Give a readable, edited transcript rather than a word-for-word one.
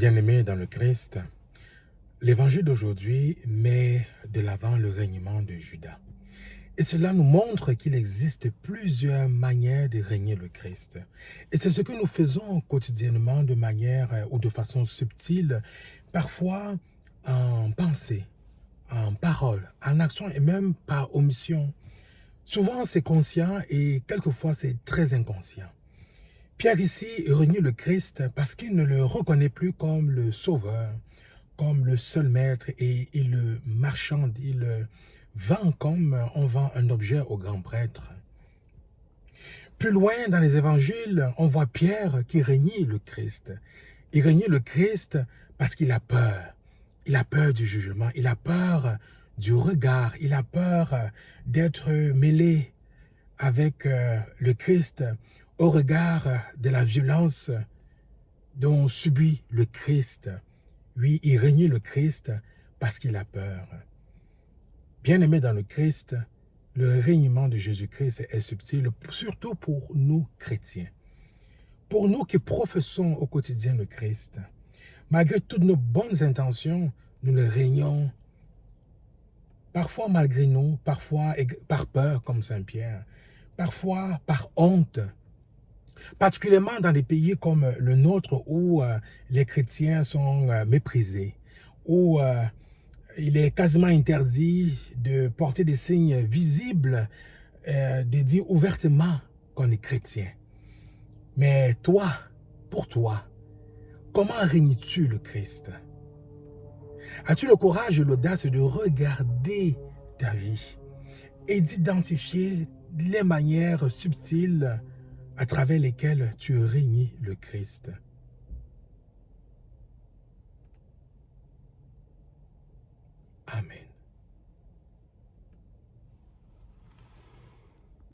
Bien-aimés dans le Christ, l'évangile d'aujourd'hui met de l'avant le règnement de Judas. Et cela nous montre qu'il existe plusieurs manières de régner le Christ. Et c'est ce que nous faisons quotidiennement de manière ou de façon subtile, parfois en pensée, en parole, en action et même par omission. Souvent c'est conscient et quelquefois c'est très inconscient. Pierre ici renie le Christ parce qu'il ne le reconnaît plus comme le sauveur, comme le seul maître, et il le marchande, il le vend comme on vend un objet au grand prêtre. Plus loin dans les évangiles, on voit Pierre qui renie le Christ. Il renie le Christ parce qu'il a peur. Il a peur du jugement, il a peur du regard, il a peur d'être mêlé avec le Christ au regard de la violence dont subit le Christ. Oui, il renie le Christ parce qu'il a peur. Bien-aimé dans le Christ, le règnement de Jésus-Christ est subtil, surtout pour nous chrétiens. Pour nous qui professons au quotidien le Christ, malgré toutes nos bonnes intentions, nous le régnons, parfois malgré nous, parfois par peur comme Saint-Pierre, parfois par honte, particulièrement dans des pays comme le nôtre où les chrétiens sont méprisés, où il est quasiment interdit de porter des signes visibles, de dire ouvertement qu'on est chrétien. Mais toi, pour toi, comment régnes-tu le Christ? As-tu le courage et l'audace de regarder ta vie et d'identifier les manières subtiles à travers lesquelles tu régnes le Christ?